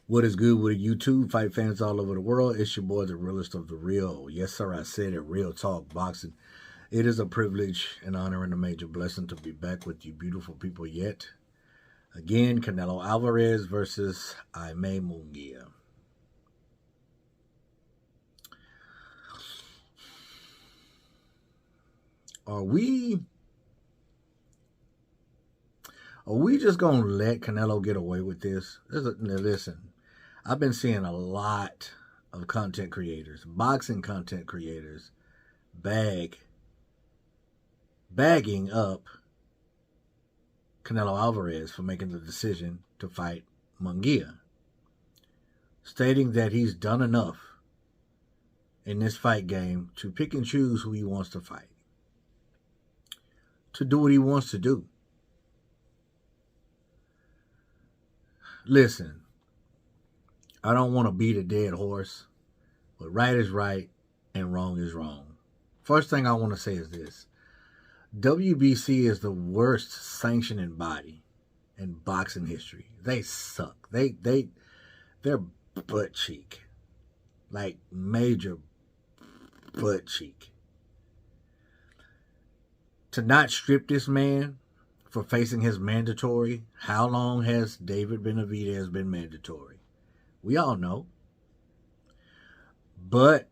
What is good with YouTube fight fans all over the world? It's your boy, the realest of the real. Yes, sir, I said it. Real talk boxing. It is a privilege, an honor, and a major blessing to be back with you beautiful people yet. Again, Canelo Alvarez versus May Munguia. Are we just going to let Canelo get away with this? Listen, I've been seeing a lot of content creators, boxing content creators, bagging up Canelo Alvarez for making the decision to fight Munguia, stating that he's done enough in this fight game to pick and choose who he wants to fight, to do what he wants to do. Listen, I don't want to beat a dead horse, but right is right and wrong is wrong. First thing I want to say is this. WBC is the worst sanctioning body in boxing history. They suck. They're butt cheek. Like major butt cheek. To not strip this man for facing his mandatory. How long has David Benavidez been mandatory? We all know. But,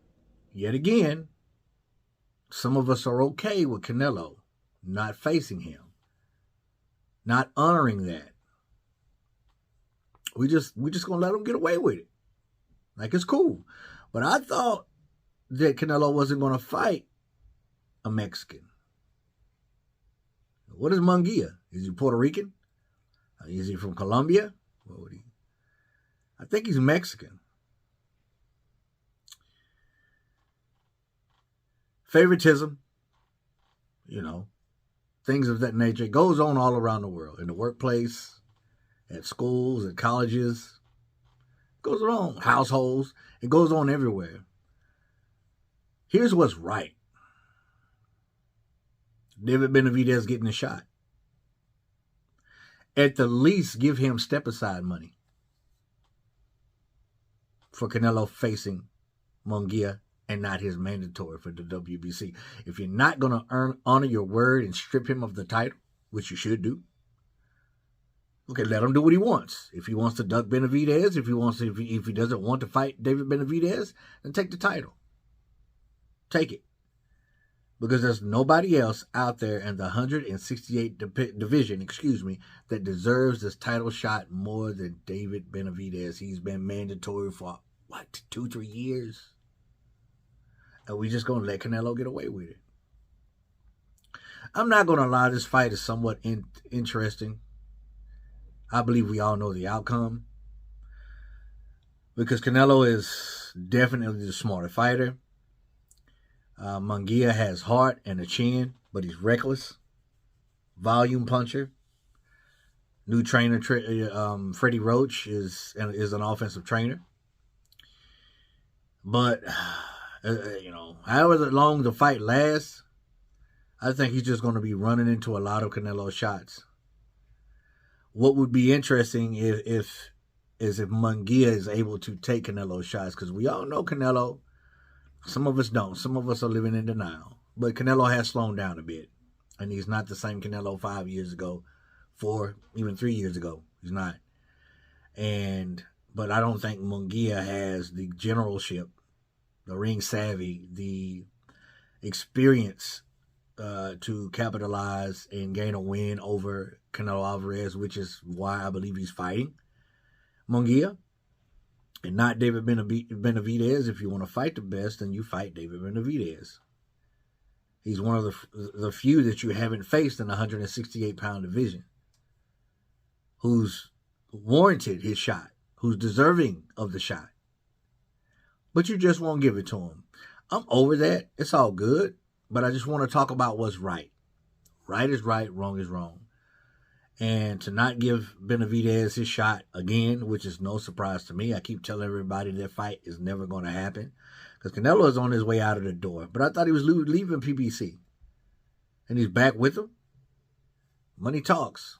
yet again, some of us are okay with Canelo not facing him. Not honoring that. We just gonna let him get away with it. Like, it's cool. But I thought that Canelo wasn't gonna fight a Mexican. What is Munguia? Is he Puerto Rican? Is he from Colombia? What would he? I think he's Mexican. Favoritism, things of that nature. It goes on all around the world, in the workplace, at schools, at colleges. It goes on, households. It goes on everywhere. Here's what's right. David Benavidez getting a shot. At the least, give him step-aside money for Canelo facing Munguia and not his mandatory for the WBC. If you're not going to honor your word and strip him of the title, which you should do, okay, let him do what he wants. If he wants to duck Benavidez, if he doesn't want to fight David Benavidez, then take the title. Take it. Because there's nobody else out there in the 168 division, that deserves this title shot more than David Benavidez. He's been mandatory for, 2-3 years? And we just going to let Canelo get away with it. I'm not going to lie, this fight is somewhat interesting. I believe we all know the outcome. Because Canelo is definitely the smarter fighter. Munguia has heart and a chin, but he's reckless. Volume puncher. New trainer, Freddie Roach, is an offensive trainer. But, however long the fight lasts, I think he's just going to be running into a lot of Canelo shots. What would be interesting is if Munguia is able to take Canelo shots, because we all know Canelo. Some of us don't. Some of us are living in denial. But Canelo has slowed down a bit. And he's not the same Canelo 5 years ago, 4, even 3 years ago. He's not. But I don't think Munguia has the generalship, the ring savvy, the experience to capitalize and gain a win over Canelo Alvarez, which is why I believe he's fighting Munguia. And not David Benavidez. If you want to fight the best, then you fight David Benavidez. He's one of the few that you haven't faced in the 168-pound division, who's warranted his shot, who's deserving of the shot. But you just won't give it to him. I'm over that. It's all good. But I just want to talk about what's right. Right is right, wrong is wrong. And to not give Benavidez his shot again, which is no surprise to me. I keep telling everybody that fight is never going to happen. Because Canelo is on his way out of the door. But I thought he was leaving PBC. And he's back with them. Money talks.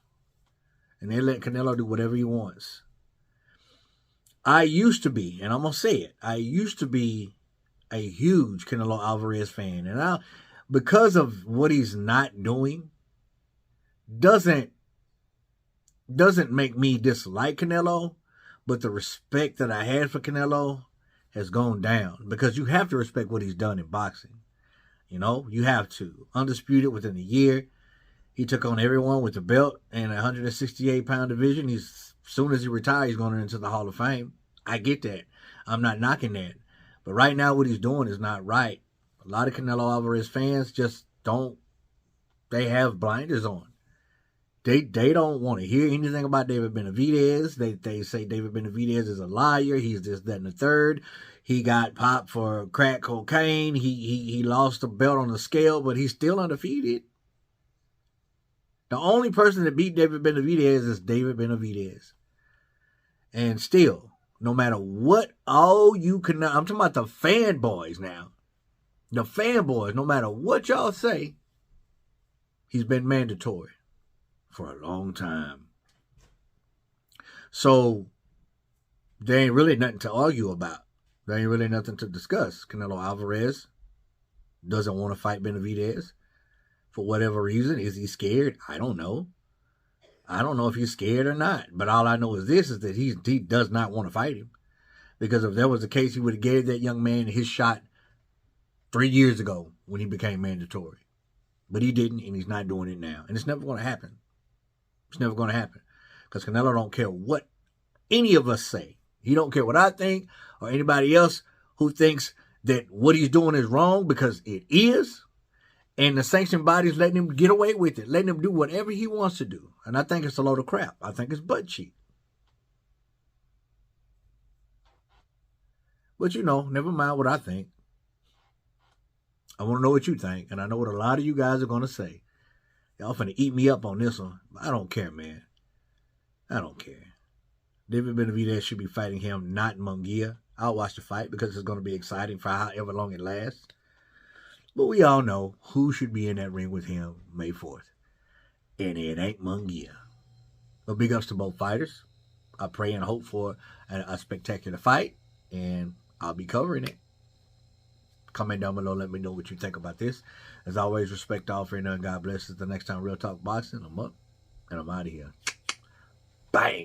And they let Canelo do whatever he wants. I used to be, and I'm going to say it, I used to be a huge Canelo Alvarez fan. And because of what he's not doing, doesn't make me dislike Canelo, but the respect that I had for Canelo has gone down, because you have to respect what he's done in boxing. You know, you have to. Undisputed within a year. He took on everyone with the belt in a 168-pound division. As soon as he retires, he's going into the Hall of Fame. I get that. I'm not knocking that. But right now, what he's doing is not right. A lot of Canelo Alvarez fans just don't, they have blinders on. They don't want to hear anything about David Benavidez. They say David Benavidez is a liar. He's this, that, and the third. He got popped for crack cocaine. He lost the belt on the scale, but he's still undefeated. The only person that beat David Benavidez is David Benavidez. And still, no matter what, I'm talking about the fanboys now. The fanboys, no matter what y'all say, he's been mandatory for a long time. So, there ain't really nothing to argue about. There ain't really nothing to discuss. Canelo Alvarez doesn't want to fight Benavidez for whatever reason. Is he scared? I don't know. I don't know if he's scared or not. But all I know is this, is that he does not want to fight him. Because if that was the case, he would have gave that young man his shot 3 years ago when he became mandatory. But he didn't, and he's not doing it now. And it's never going to happen. It's never going to happen. Because Canelo don't care what any of us say. He don't care what I think or anybody else who thinks that what he's doing is wrong, because it is. And the sanction body's letting him get away with it, letting him do whatever he wants to do. And I think it's a load of crap. I think it's butt cheek. But never mind what I think. I want to know what you think. And I know what a lot of you guys are going to say. Y'all finna eat me up on this one. I don't care, man. I don't care. David Benavidez should be fighting him, not Munguia. I'll watch the fight because it's going to be exciting for however long it lasts. But we all know who should be in that ring with him May 4th. And it ain't Munguia. But big ups to both fighters. I pray and hope for a spectacular fight. And I'll be covering it. Comment down below. Let me know what you think about this. As always, respect all, fear none. God bless us. The next time Real Talk Boxing, I'm up and I'm out of here. Bang!